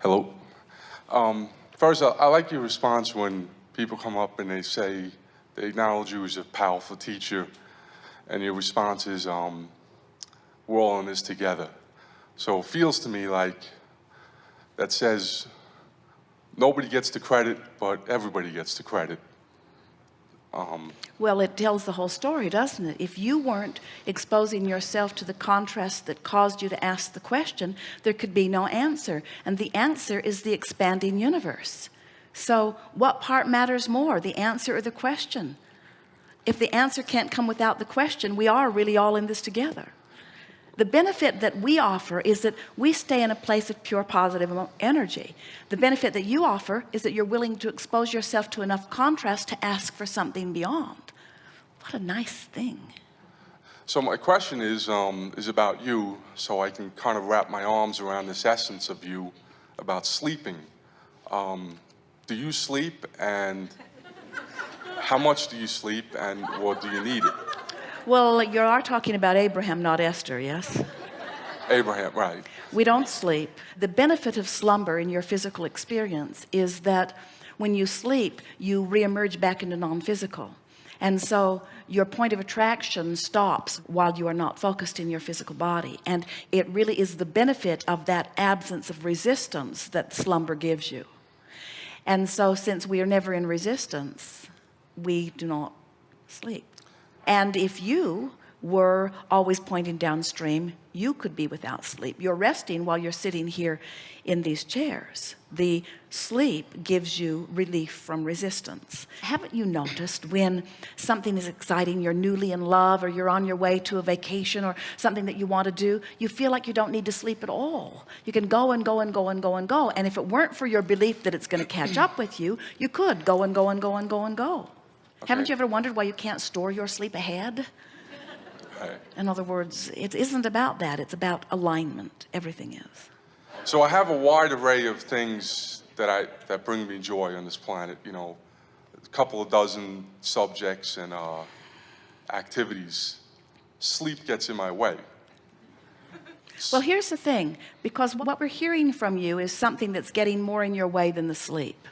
Hello. First, I like your response when people come up and they say, they acknowledge you as a powerful teacher, and your response is, we're all in this together. So it feels to me like that says nobody gets the credit, but everybody gets the credit. Well, it tells the whole story, doesn't it? If you weren't exposing yourself to the contrast that caused you to ask the question, there could be no answer. And the answer is the expanding universe. So what part matters more, the answer or the question? If the answer can't come without the question, we are really all in this together. The benefit that we offer is that we stay in a place of pure positive energy. The benefit that you offer is that you're willing to expose yourself to enough contrast to ask for something beyond. What a nice thing. So my question is about you, so I can kind of wrap my arms around this essence of you about sleeping. Do you sleep, and how much do you sleep, and or do you need it? Well, you are talking about Abraham, not Esther, yes? Abraham, right. We don't sleep. The benefit of slumber in your physical experience is that when you sleep, you reemerge back into non-physical. And so your point of attraction stops while you are not focused in your physical body. And it really is the benefit of that absence of resistance that slumber gives you. And so since we are never in resistance, we do not sleep. And if you were always pointing downstream, you could be without sleep. You're resting while you're sitting here in these chairs. The sleep gives you relief from resistance. Haven't you noticed when something is exciting, you're newly in love, or you're on your way to a vacation, or something that you want to do, you feel like you don't need to sleep at all. You can go and go and go and go and go. And if it weren't for your belief that it's going to catch up with you, you could go and go and go and go and go. Okay. Haven't you ever wondered why you can't store your sleep ahead? Right. In other words, it isn't about that. It's about alignment. Everything is. So I have a wide array of things that bring me joy on this planet. You know, a couple of dozen subjects and activities. Sleep gets in my way. Well, here's the thing, because what we're hearing from you is something that's getting more in your way than the sleep.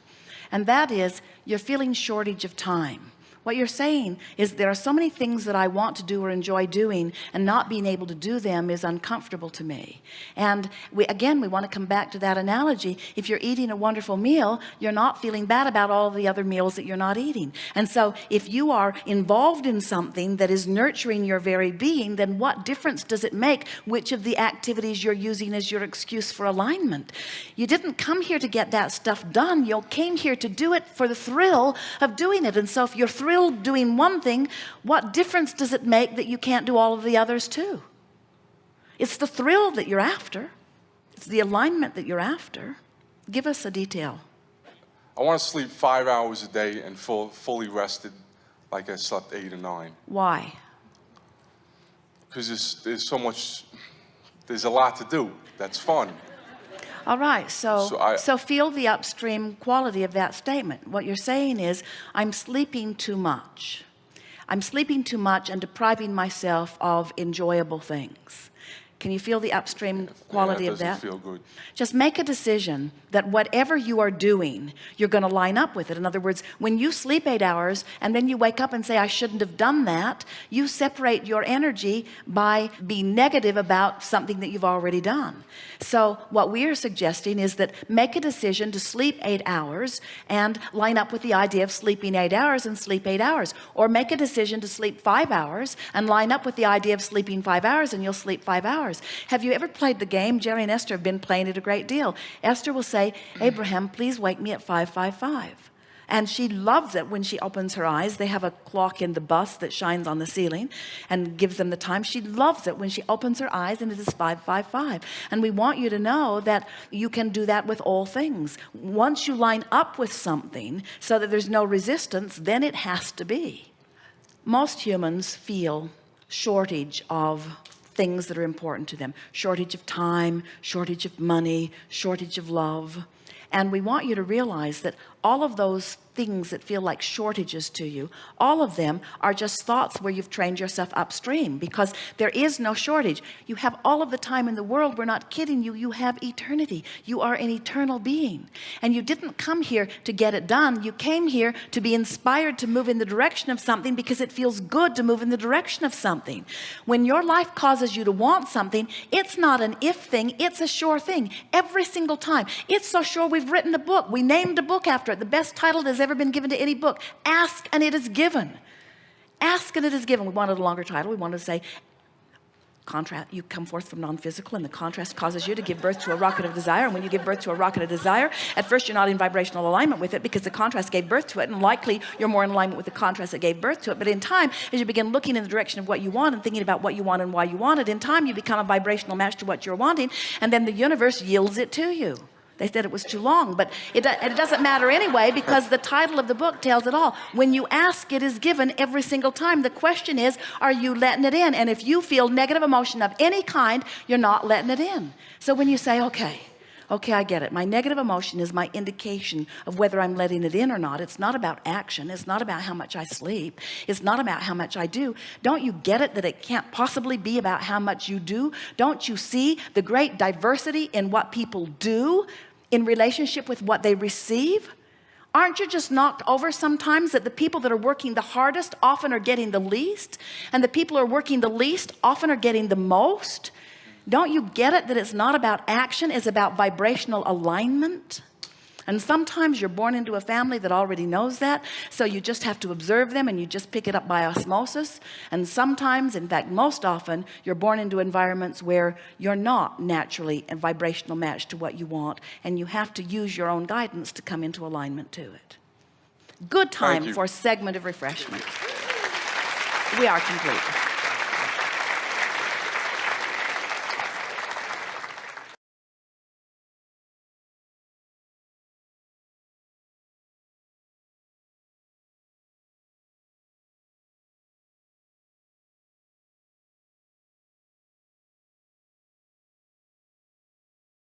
And that is, you're feeling shortage of time. What you're saying is there are so many things that I want to do or enjoy doing, and not being able to do them is uncomfortable to me. And we want to come back to that analogy. If you're eating a wonderful meal, you're not feeling bad about all the other meals that you're not eating. And so if you are involved in something that is nurturing your very being, then what difference does it make which of the activities you're using as your excuse for alignment? You didn't come here to get that stuff done. You came here to do it for the thrill of doing it. And so if you're thrilled doing one thing, what difference does it make that you can't do all of the others too? It's the thrill that you're after. It's the alignment that you're after. Give us a detail. I want to sleep 5 hours a day and fully rested, like I slept 8 or 9. Why? Because there's a lot to do. That's fun. All right, so feel the upstream quality of that statement. What you're saying is, I'm sleeping too much. I'm sleeping too much and depriving myself of enjoyable things. Can you feel the upstream quality of that? That doesn't feel good. Just make a decision that whatever you are doing, you're going to line up with it. In other words, when you sleep 8 hours and then you wake up and say, I shouldn't have done that, you separate your energy by being negative about something that you've already done. So what we are suggesting is that make a decision to sleep 8 hours and line up with the idea of sleeping 8 hours and sleep 8 hours. Or make a decision to sleep 5 hours and line up with the idea of sleeping 5 hours, and you'll sleep 5 hours. Have you ever played the game? Jerry and Esther have been playing it a great deal. Esther will say, Abraham, please wake me at 5:55. And she loves it when she opens her eyes. They have a clock in the bus that shines on the ceiling and gives them the time. She loves it when she opens her eyes and it is 5:55. And we want you to know that you can do that with all things. Once you line up with something so that there's no resistance, then it has to be. Most humans feel shortage of things that are important to them. Shortage of time, shortage of money, shortage of love. And we want you to realize that all of those things that feel like shortages to you, all of them are just thoughts where you've trained yourself upstream, because there is no shortage. You have all of the time in the world. We're not kidding you. You have eternity. You are an eternal being, and you didn't come here to get it done. You came here to be inspired to move in the direction of something, because it feels good to move in the direction of something. When your life causes you to want something, it's not an if thing, it's a sure thing. Every single time. It's so sure we've written a book. We named a book after it, the best title that has ever been given to any book. Ask and it is given. Ask and it is given. We wanted a longer title. We wanted to say, contrast, you come forth from non-physical, and the contrast causes you to give birth to a rocket of desire. And when you give birth to a rocket of desire, at first you're not in vibrational alignment with it, because the contrast gave birth to it, and likely you're more in alignment with the contrast that gave birth to it. But in time, as you begin looking in the direction of what you want and thinking about what you want and why you want it, in time you become a vibrational match to what you're wanting, and then the universe yields it to you. They said it was too long, but it doesn't matter anyway, because the title of the book tells it all. When you ask, it is given every single time. The question is, are you letting it in? And if you feel negative emotion of any kind, you're not letting it in. So when you say, okay, I get it. My negative emotion is my indication of whether I'm letting it in or not. It's not about action. It's not about how much I sleep. It's not about how much I do. Don't you get it that it can't possibly be about how much you do? Don't you see the great diversity in what people do in relationship with what they receive? Aren't you just knocked over sometimes that the people that are working the hardest often are getting the least, and the people who are working the least often are getting the most? Don't you get it that it's not about action, it's about vibrational alignment? And sometimes you're born into a family that already knows that, so you just have to observe them and you just pick it up by osmosis. And sometimes, in fact most often, you're born into environments where you're not naturally a vibrational match to what you want, and you have to use your own guidance to come into alignment to it. Good time for a segment of refreshment. We are complete.